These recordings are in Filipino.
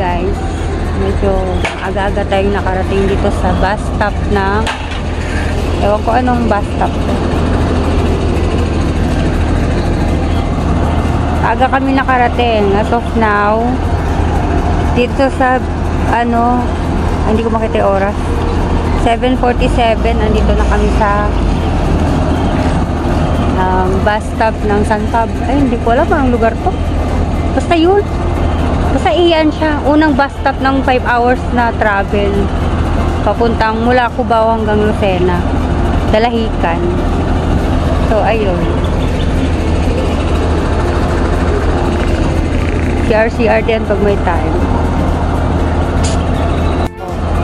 guys, medyo aga-aga tayong nakarating dito sa bus stop ng ewan ko anong bus stop to. Aga kami nakarating as of now dito sa hindi ko makita yung oras, 7:47. Andito na kami sa bus stop ng San Pablo. Ay, hindi ko alam anong lugar to. Basta yun. Basta iyan siya. Unang bus stop ng 5 hours na travel. Papuntang mula Cubao hanggang Lucena. Dalahican. So, ayun. CR din pag may time.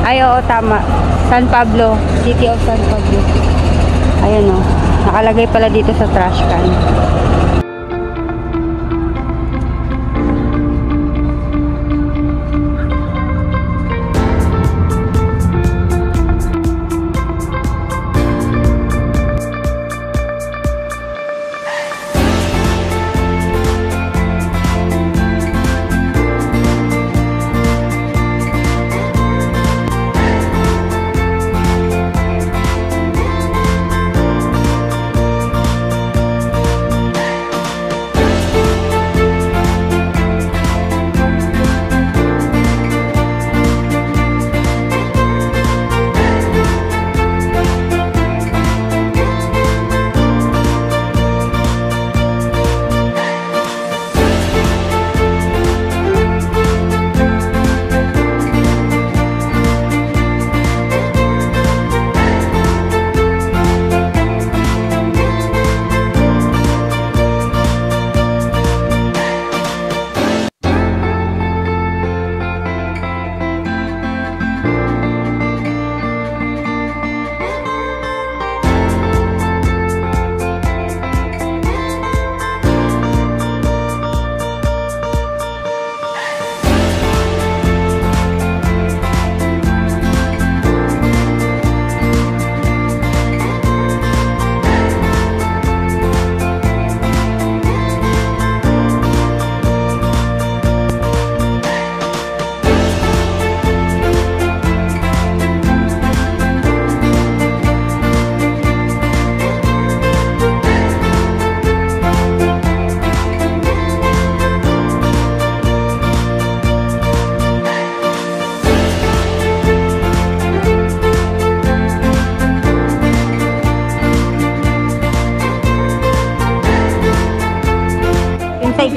Ay, oo, tama. San Pablo. City of San Pablo. Ayan o. Nakalagay pala dito sa trash can.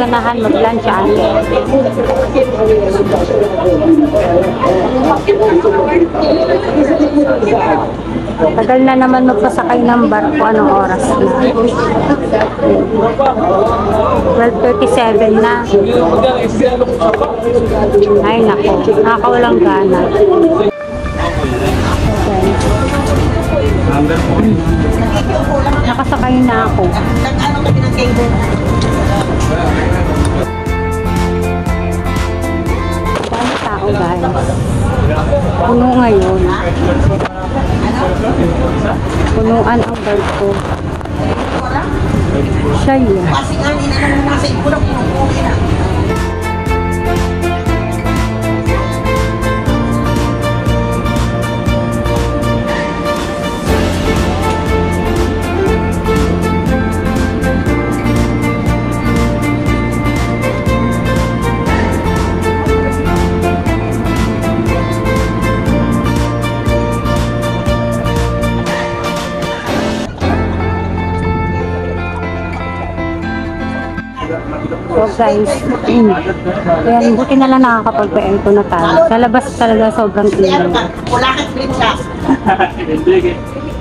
Ganahan mag-lunch ate. Tagal na naman magpasakay ng barko. Anong oras na? 12:37 na. Ay nako, nakakawalang gana. Nakasakay na ako. Dami tao guys. Puno ngayon. Punuan ang barko. Siya yun. So guys, ayan, buti na lang nakakapagpa-aircon na tayo. Sa labas talaga sobrang init.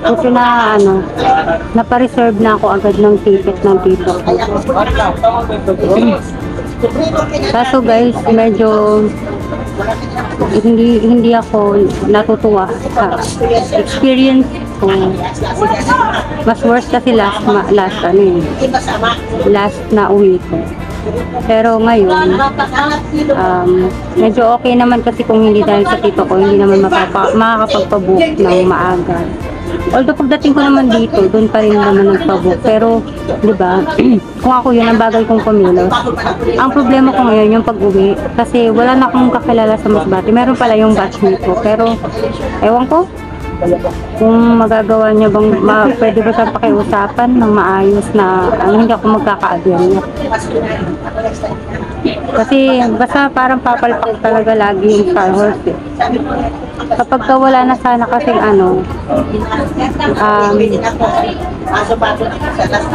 Buti na napa-reserve na ako agad ng ticket ng tito ko. Kaso guys, medyo hindi ako natutuwa sa experience ko. Mas worse kasi last na uwi ko. Pero ngayon, medyo okay naman kasi kung hindi dahil sa tito ko, hindi naman makakapagpabook ng maaga. Although pagdating ko naman dito, doon pa rin naman nagpabook. Pero, di ba, kung ako yun, ang bagay kong kumilos. Ang problema ko ngayon, yung pag-uwi. Kasi wala na akong kakilala sa Masbate. Meron pala yung batchmate ko. Pero, ewan ko, kung magagawa niya bang, pwede ba siyang pakiusapan ng maayos na, hindi ako magkakaabiyan niya. Kasi, basta parang papalpak talaga lagi yung Star Horse eh. Kapag wala na sana kasing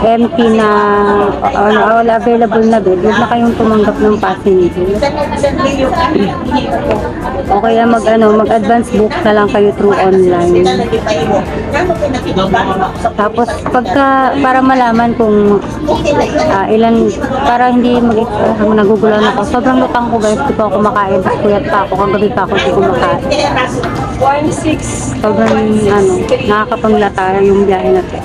empty na all available na bed, huwag na kayong tumanggap ng passenger. O kaya mag-advance book na lang kayo through online. Tapos para malaman kung ilan, para hindi nagugulan ako. Sobrang lutang ko guys, di pa ako kumakain. Tapos kuyat pa ako, kagabi pa ako di kumakain. Sobrang nakakapanglata yung biyahe natin.